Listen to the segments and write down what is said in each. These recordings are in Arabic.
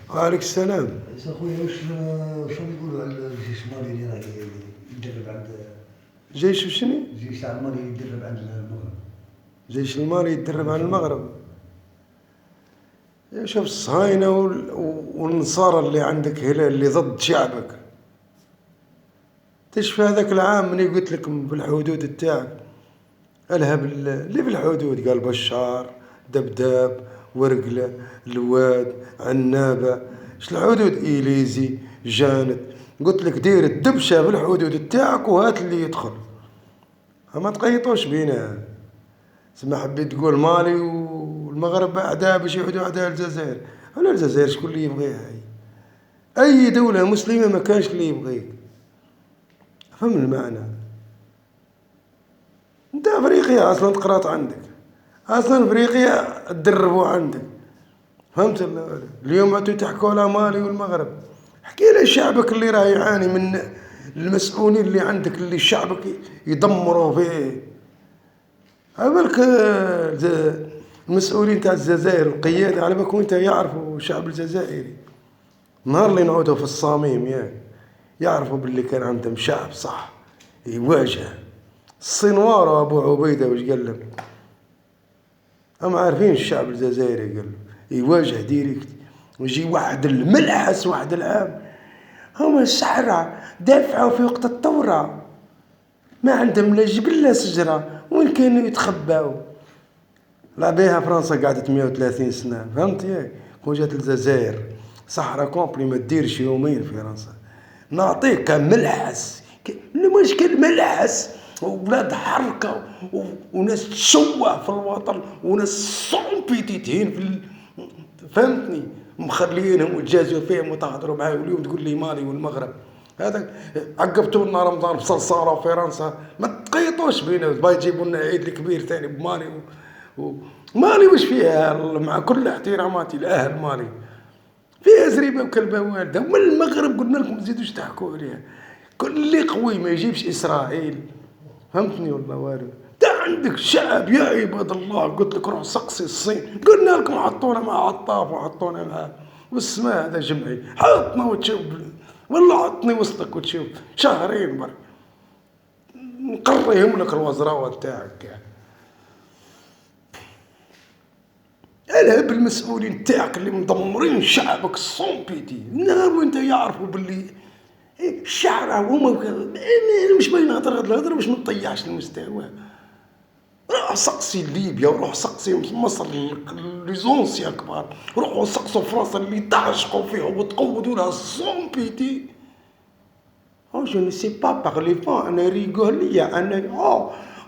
وعليك السلام. اخويا شنو يقولوا على الجيش المالي اللي راه يدرب عند جيش وشني؟ الجيش المالي يدرب عند المغرب. الجيش المالي يتدرب عن المغرب. شوف الصهاينة والنصارى اللي عندك هنا اللي ضد شعبك. تشفى هذاك العام من قلت لكم بالحدود تاعك الهب اللي في الحدود قال بشار دبداب ورقلة الواد عنابة اش الحدود إيليزي جانت. قلت لك دير الدبشة في الحدود تاعك وهات اللي يدخل. ما تقيطوش بينا. سما حبيت تقول مالي والمغرب أعداء باش يعودوا أعداء الجزائر. أنا الجزائر شكون اللي يبغيها؟ أي دولة مسلمة ما كانش اللي يبغيك. فهم المعنى. انت افريقيا اصلا تقرات عندك، اصلا افريقيا تدربوا عندك. فهمت اليوم انتم تحكوا على مالي والمغرب. احكي لي شعبك اللي راه يعاني من المسؤولين اللي عندك اللي شعبك يدمروا فيه. بالك المسؤولين تاع الجزائر القيادة على بالك وانت يعرفوا الشعب الجزائري نهار اللي نعودوا في الصميم ياك يعرفوا باللي كان عندهم شعب صح يواجه. الصنوار وابو عبيده واش قال لهم؟ هم عارفين الشعب الجزائري قال يواجه ديريكت ويجي واحد الملحس واحد العام. هما السحرة دافعوا في وقت الثورة ما عندهم لا جبل لا شجرة وين كانوا يتخباو. لا بيها فرنسا قعدت 130 سنة. فهمت ياك؟ كون جات الجزائر صحراء كومبلي ما ديرش يومين في فرنسا. نعطيك ملحس المشكل ملحس وولاد حركة وناس تشوه في الوطن وناس صومبيتيتين في فهمتني مخليينهم وتجازوا فيهم وتهضروا معاه واليوم تقول لي مالي والمغرب. هذا عقبتوا لنا رمضان بصرصارة وفرنسا ما تقيطوش بينا باي يجيبوا لنا عيد الكبير ثاني بمالي مالي وش فيها مع كل احتراماتي لأهل مالي فيها زريبة وكلبة والدة. ومن المغرب قلنا لكم تزيدوش تحكوا عليها. كل اللي قوي ما يجيبش إسرائيل. فهمتني والله وارد. ده عندك شعب يا عباد الله. قلت لك روح سقسي الصين. قلنا لكم حطونا مع عطاف وحطونا مع والسماء هذا جمعي حطنا وتشوف والله حطني وسطك وتشوف شهرين برك نقريهم لك الوزراوة تاعك. الهب المسؤولين تاعك اللي مدمرين شعبك الصومبيتي نهار وانت يعرفوا باللي الشعر هما مش باين هضر باش ما نطيعش المستوى. روح سقسي ليبيا وروح سقسي مصر لي زونسيان كبار. روحوا سقسوا فرنسا اللي تعشقوا فيها وتقودوا لها الصومبيتي. جو نو سي با بارلي با انا ريغوليا انا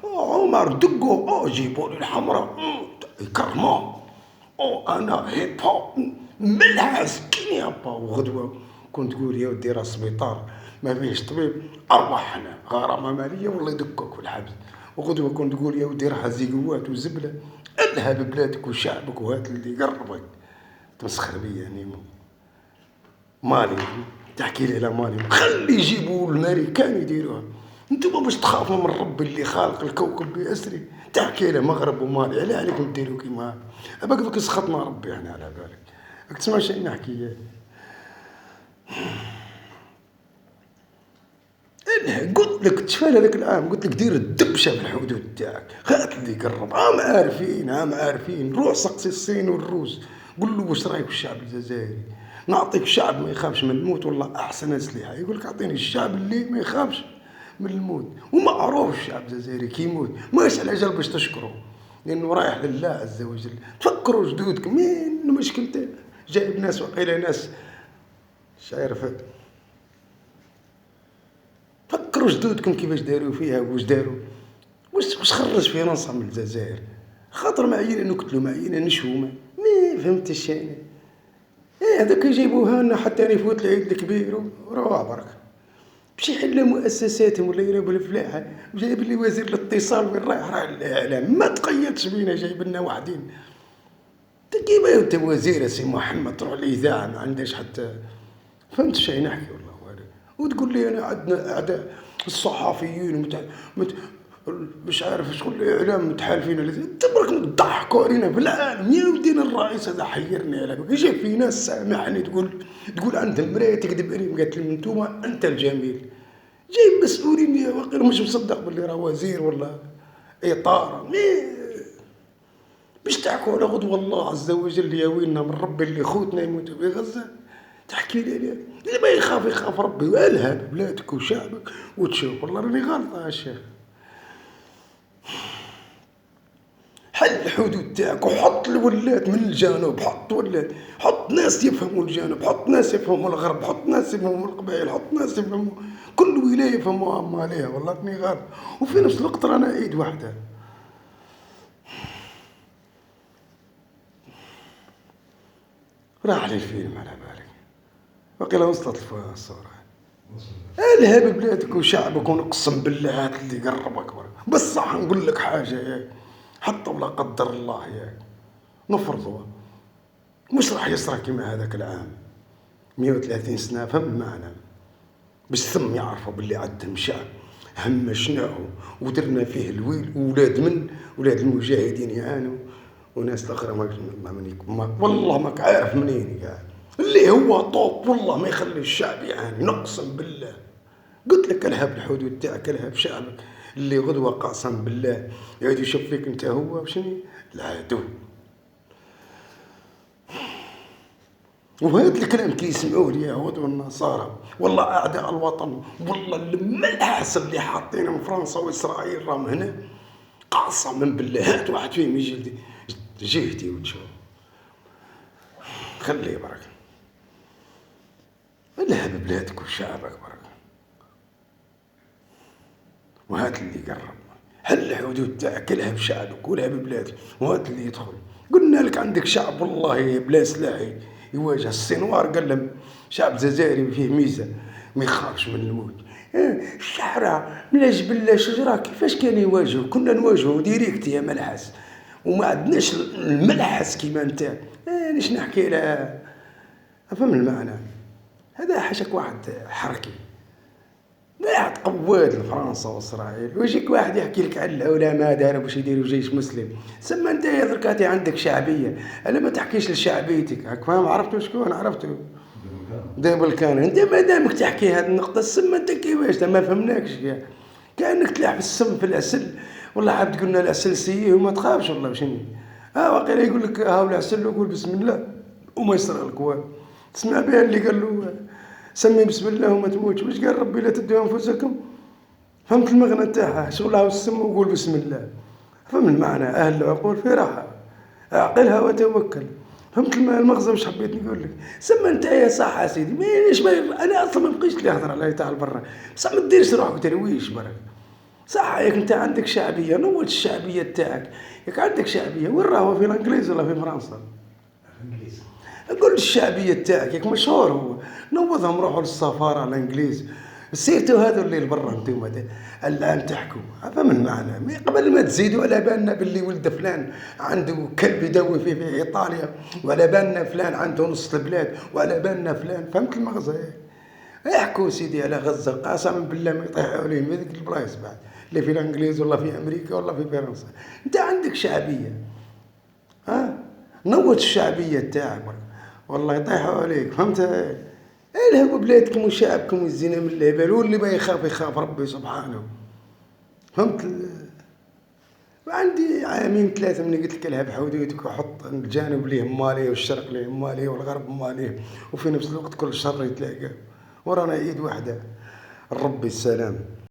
عمر دقوا جيبوا لي الحمراء كرمه انا هيب هوب ملحس كينيا با. وغدوه كنت تقول يا ودي راه سبيطار ما فيهش طبيب ارواحنا غرامه ماليه والله يدكوك في الحبس. وغدوه كنت تقول يا ودي راه زيقوات وزبله اذهب بلادك وشعبك وهات اللي يقربك. تمسخر بيا يعني مالي تحكي لي على مالي خلي يجيبوا الامريكان يديروها. انتم باش تخافوا من ربي اللي خالق الكوكب بأسري تحكي له مغرب ومالي على عليكم ديروا كيما اباك دوك سخطنا ربي احنا على بالك. راك تسمع شنو نحكي؟ انا قلت لك تفال هذاك العام قلت لك دير الدبشه في الحدود تاعك هات اللي يقرب. عارفين روح سقسي الصين والروس قول له واش رايك في الشعب الجزائري. نعطيك شعب ما يخافش من الموت والله احسن اسلحه. يقول لك اعطيني الشعب اللي ما يخافش من الموت. ومعروف الشعب الجزائري كي يموت ماش على جال باش تشكره لانه رايح لله عز وجل. تفكروا جدودكم مين مشكلته جايب ناس وقيله ناس شاير فكروا جدودكم كيفاش داروا فيها واش داروا واش خرج فرنسا من الجزائر. خاطر معينه نقتلوا معينه نشومه ما فهمتش يعني. هذاك يجيبوها لنا حتى يفوت العيد الكبير وروح برك باش يحل مؤسساتهم ولا يرابوا الفلاحه. وجايب لي وزير الاتصال وين رايح الاعلام ما تقيدش بينا جايب لنا واحدين. كيما انت وزير سي محمد تروح الاذاعه ما عندهاش حتى فهمت شي نحكي والله وتقول لي انا عندنا اعداء الصحفيين مش عارف شغل الاعلام متحالفين انت برك تضحكوا علينا في العالم يا ودينا. الرئيس هذا حيرني على بالك. يجي في ناس سامحني تقول عندهم مرايه تكذب عليهم، قالت لهم انتوما انت الجميل. جايب مسؤولين يا واقيلا مش مصدق باللي راه وزير ولا اطار باش تحكوا على غدوة الله عز وجل يا ويلنا من ربي اللي خوتنا يموتوا في غزة. تحكي لي عليه اللي ما يخاف ربي والهب بلادك وشعبك وتشوف. والله راني غلطة يا شيخ. حل الحدود تاعك وحط الولاد من الجنوب، حط ناس يفهموا الجنوب، حط ناس يفهموا الغرب، حط ناس يفهموا القبائل، حط ناس يفهموا كل ولاية يفهموها ماليها. والله راني غلط. وفي نفس الوقت رانا عيد واحدة. راح لي الفيلم على بالك وقيلا وصلت الصورة. الهب بلادك وشعبك ونقسم بالله هات اللي قربك. بصح نقول لك حاجة ياك، حتى ولا قدر الله ياك نفرضوا مش راح يصرى كيما هذاك العام 130 سنة. فهم المعنى باش ثم يعرفوا باللي عندهم شعب همشناه ودرنا فيه الويل، ولاد المجاهدين يعانوا وناس الاخرى والله ماك عارف منين قاعد اللي هو طوب. والله ما يخلي الشعب يعاني نقسم بالله. قلت لك الهب الحدود تاعك، الهب شعبك اللي غدوه قسم بالله يعود يشوف فيك انت هو وشني العدو. وهذا الكلام كي يسمعوه اليهود والنصارى والله اعداء الوطن، والله الملحس اللي حاطينه من فرنسا واسرائيل راهم هنا قسما بالله. هات واحد فيهم يجي جهتي وتشوف. خليه برك الهب بلادك وشعبك برك، وهات اللي قرب. حل الحدود تاعك، الهب شعبك والهب بلادك وهات اللي يدخل. قلنا لك عندك شعب والله بلا سلاحي يواجه السنوار. قال لهم شعب جزائري فيه ميزه ما يخافش من الموت. الشحرة من جبل شجرة كيفاش كان يواجهوا؟ كنا نواجهوا ديريكت يا ملحس، وما عندناش الملحس كيما انت. ليش نحكي لها؟ افهم المعنى. هذا حاشاك واحد حركي واحد قواد لفرنسا واسرائيل، ويجيك واحد يحكي لك على العلماء داروا باش يديروا جيش مسلم. سما انت يا دركاتي عندك شعبيه، الا ما تحكيش لشعبيتك. هاك فاهم؟ عرفتوا شكون؟ عرفتوا دابل كان انت ما دامك تحكي هذه النقطه. السما انت كيفاش ما فهمناكش كانك تلعب السم في العسل. والله عبد قلنا العسل سيئ وما تخافش والله باش واقيلا يقول لك هاو العسل وقول بسم الله وما يصير لك والو. تسمع بها اللي قال له سمي بسم الله وما تموتش. واش قال ربي لا تدوا انفسكم؟ فهمت المغنى تاعها شغل هاو السم وقول بسم الله. فهم المعنى. اهل العقول في راحه، اعقلها وتوكل. فهمت المغزى؟ واش حبيت نقول لك؟ سما انت يا صح يا سيدي مانيش انا اصلا ما بقيتش اللي يهضر عليه تاع برا. بصح ما ديرش روحك ترويش برك. صح ياك انت عندك شعبيه، نوض الشعبيه تاعك. ياك عندك شعبيه وين راهو؟ في الانجليز ولا في فرنسا؟ الانجليز. نقول الشعبيه تاعك ياك مشهور هو. نوضهم روحوا للسفاره الانجليز. سيرتوا هذو اللي برا انتم الان تحكوا. فهم المعنى. قبل ما تزيدوا على بالنا باللي ولد فلان عنده كلب يدوي فيه في ايطاليا، وعلى بالنا فلان عنده نص البلاد، وعلى بالنا فلان. فهمت المغزى؟ يحكوا سيدي على غزه قسما بالله ما يطيحوا عليهم هذيك البلايص بعد، اللي في الانجليز ولا في امريكا ولا في فرنسا. انت عندك شعبيه، نوت الشعبيه تاعك والله يطيحوا عليك. فهمت؟ الهبوا بلادكم وشعبكم والزنا من الهبال. واللي ما يخاف ربي سبحانه. فهمت؟ وعندي عامين ثلاثه من قلت لك الهب حدودك وحط الجانب ليه ماليه والشرق ليه ماليه والغرب ماليه، وفي نفس الوقت كل شر يتلاقى ورانا ايد واحده. ربي السلام.